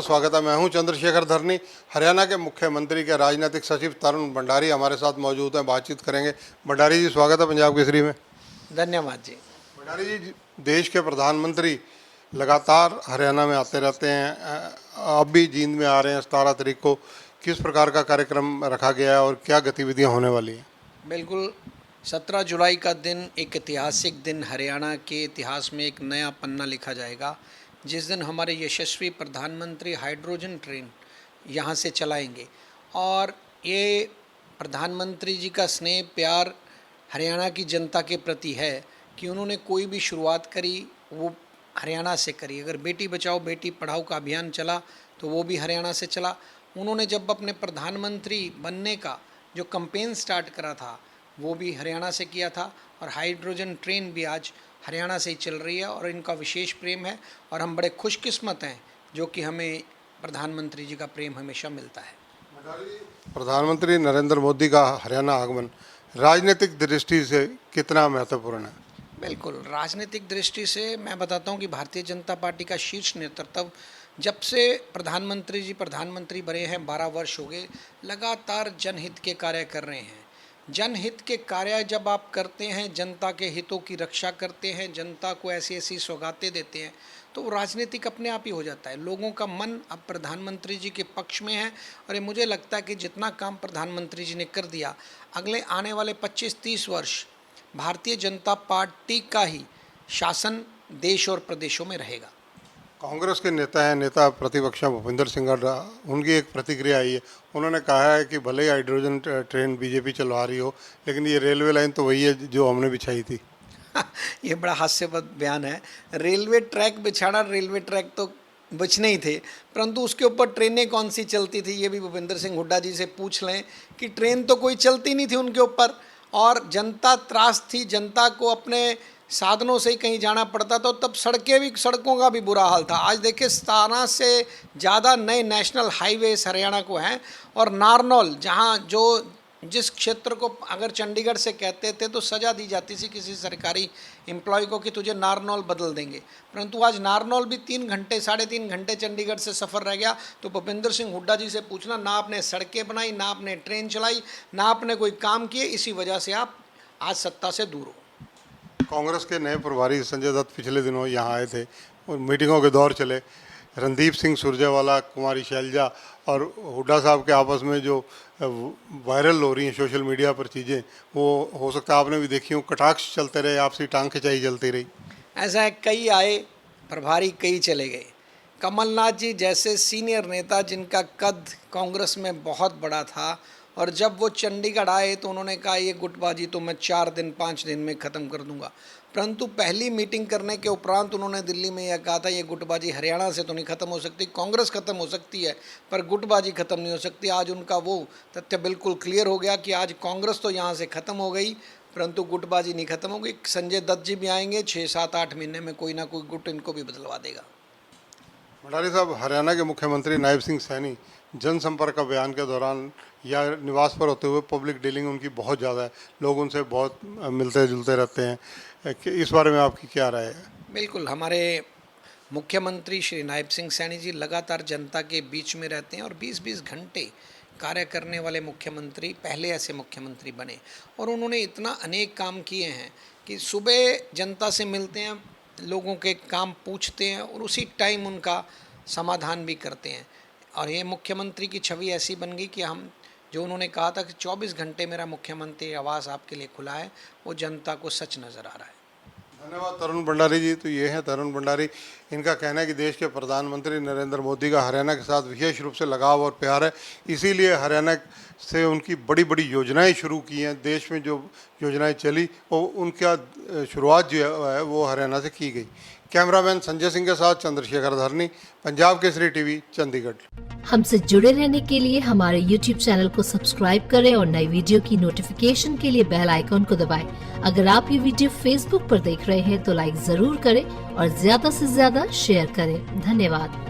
स्वागत है। मैं हूं चंद्रशेखर धरनी। हरियाणा के मुख्यमंत्री के राजनीतिक सचिव तरुण भंडारी हमारे साथ मौजूद हैं, बातचीत करेंगे। भंडारी जी, स्वागत है पंजाब केसरी में। धन्यवाद जी। भंडारी जी, देश के प्रधानमंत्री लगातार हरियाणा में आते रहते हैं, अब भी जींद में आ रहे हैं 17 तारीख को। किस प्रकार का कार्यक्रम रखा गया है और क्या गतिविधियाँ होने वाली हैं? बिल्कुल, 17 जुलाई का दिन एक ऐतिहासिक दिन, हरियाणा के इतिहास में एक नया पन्ना लिखा जाएगा, जिस दिन हमारे यशस्वी प्रधानमंत्री हाइड्रोजन ट्रेन यहाँ से चलाएंगे। और ये प्रधानमंत्री जी का स्नेह प्यार हरियाणा की जनता के प्रति है कि उन्होंने कोई भी शुरुआत करी वो हरियाणा से करी। अगर बेटी बचाओ बेटी पढ़ाओ का अभियान चला तो वो भी हरियाणा से चला। उन्होंने जब अपने प्रधानमंत्री बनने का जो कैंपेन स्टार्ट करा था वो भी हरियाणा से किया था, और हाइड्रोजन ट्रेन भी आज हरियाणा से ही चल रही है और इनका विशेष प्रेम है। और हम बड़े खुशकिस्मत हैं जो कि हमें प्रधानमंत्री जी का प्रेम हमेशा मिलता है। प्रधानमंत्री नरेंद्र मोदी का हरियाणा आगमन राजनीतिक दृष्टि से कितना महत्वपूर्ण है? बिल्कुल, राजनीतिक दृष्टि से मैं बताता हूं कि भारतीय जनता पार्टी का शीर्ष नेतृत्व जब से प्रधानमंत्री जी प्रधानमंत्री बने हैं 12 वर्ष हो गए, लगातार जनहित के कार्य कर रहे हैं। जनहित के कार्य जब आप करते हैं, जनता के हितों की रक्षा करते हैं, जनता को ऐसी ऐसी सौगातें देते हैं, तो वो राजनीतिक अपने आप ही हो जाता है। लोगों का मन अब प्रधानमंत्री जी के पक्ष में है। और ये मुझे लगता है कि जितना काम प्रधानमंत्री जी ने कर दिया, अगले आने वाले 25-30 वर्ष भारतीय जनता पार्टी का ही शासन देश और प्रदेशों में रहेगा। कांग्रेस के नेता प्रतिपक्ष भूपेंद्र सिंह हुड्डा, उनकी एक प्रतिक्रिया आई है। उन्होंने कहा है कि भले ही हाइड्रोजन ट्रेन बीजेपी चलवा रही हो, लेकिन ये रेलवे लाइन तो वही है जो हमने बिछाई थी। ये बड़ा हास्यपद बयान है। रेलवे ट्रैक बिछाना, रेलवे ट्रैक तो बिछने ही थे, परंतु उसके ऊपर ट्रेनें कौन सी चलती थी ये भी भूपेंद्र सिंह हुड्डा जी से पूछ लें कि ट्रेन तो कोई चलती नहीं थी उनके ऊपर, और जनता त्रास थी। जनता को अपने साधनों से ही कहीं जाना पड़ता था, तब सड़कों का भी बुरा हाल था। आज देखिए 17 से ज़्यादा नए नेशनल हाईवेज हरियाणा को हैं, और नारनौल, जहाँ जिस क्षेत्र को अगर चंडीगढ़ से कहते थे तो सज़ा दी जाती थी किसी सरकारी एम्प्लॉय को कि तुझे नारनौल बदल देंगे, परंतु आज नारनौल भी 3 घंटे 3.5 घंटे चंडीगढ़ से सफ़र रह गया। तो भूपेंद्र सिंह हुड्डा जी से पूछना, ना आपने सड़कें बनाई, ना आपने ट्रेन चलाई, ना आपने कोई काम किए, इसी वजह से आप आज सत्ता से दूर हो। कांग्रेस के नए प्रभारी संजय दत्त पिछले दिनों यहाँ आए थे और मीटिंगों के दौर चले। रणदीप सिंह सुरजेवाला, कुमारी शैलजा और हुड्डा साहब के आपस में जो वायरल हो रही हैं सोशल मीडिया पर चीज़ें, वो हो सकता है आपने भी देखी हो। कटाक्ष चलते रहे, आपसी टांग खिंचाई चलती रही। ऐसा है, कई आए प्रभारी, कई चले गए। कमलनाथ जी जैसे सीनियर नेता जिनका कद कांग्रेस में बहुत बड़ा था, और जब वो चंडीगढ़ आए तो उन्होंने कहा ये गुटबाजी तो मैं 4-5 दिन में ख़त्म कर दूंगा, परंतु पहली मीटिंग करने के उपरांत उन्होंने दिल्ली में यह कहा था ये गुटबाजी हरियाणा से तो नहीं ख़त्म हो सकती, कांग्रेस ख़त्म हो सकती है पर गुटबाजी ख़त्म नहीं हो सकती। आज उनका वो तथ्य बिल्कुल क्लियर हो गया कि आज कांग्रेस तो यहाँ से ख़त्म हो गई, परंतु गुटबाजी नहीं ख़त्म होगी। संजय दत्त जी भी आएंगे, 6-7-8 महीने में कोई ना कोई गुट इनको भी बदलवा देगा। भंडारी साहब, हरियाणा के मुख्यमंत्री नायब सिंह सैनी जनसंपर्क अभियान के दौरान या निवास पर होते हुए पब्लिक डीलिंग उनकी बहुत ज़्यादा है, लोग उनसे बहुत मिलते जुलते रहते हैं, इस बारे में आपकी क्या राय है? बिल्कुल, हमारे मुख्यमंत्री श्री नायब सिंह सैनी जी लगातार जनता के बीच में रहते हैं, और 20-20 घंटे कार्य करने वाले मुख्यमंत्री पहले ऐसे मुख्यमंत्री बने। और उन्होंने इतना अनेक काम किए हैं कि सुबह जनता से मिलते हैं, लोगों के काम पूछते हैं और उसी टाइम उनका समाधान भी करते हैं। और ये मुख्यमंत्री की छवि ऐसी बन गई कि हम जो उन्होंने कहा था कि 24 घंटे मेरा मुख्यमंत्री आवास आपके लिए खुला है, वो जनता को सच नज़र आ रहा है। धन्यवाद तरुण भंडारी जी। तो ये हैं तरुण भंडारी। इनका कहना है कि देश के प्रधानमंत्री नरेंद्र मोदी का हरियाणा के साथ विशेष रूप से लगाव और प्यार है, इसीलिए हरियाणा से उनकी बड़ी बड़ी योजनाएं शुरू की हैं। देश में जो योजनाएं चली वो उनका शुरुआत जो है वो हरियाणा से की गई। कैमरामैन संजय सिंह के साथ चंद्रशेखर धरनी, पंजाब केसरी टीवी, चंडीगढ़। हमसे जुड़े रहने के लिए हमारे YouTube चैनल को सब्सक्राइब करें और नई वीडियो की नोटिफिकेशन के लिए बेल आइकॉन को दबाएं। अगर आप ये वीडियो Facebook पर देख रहे हैं तो लाइक जरूर करें और ज्यादा से ज्यादा शेयर करें। धन्यवाद।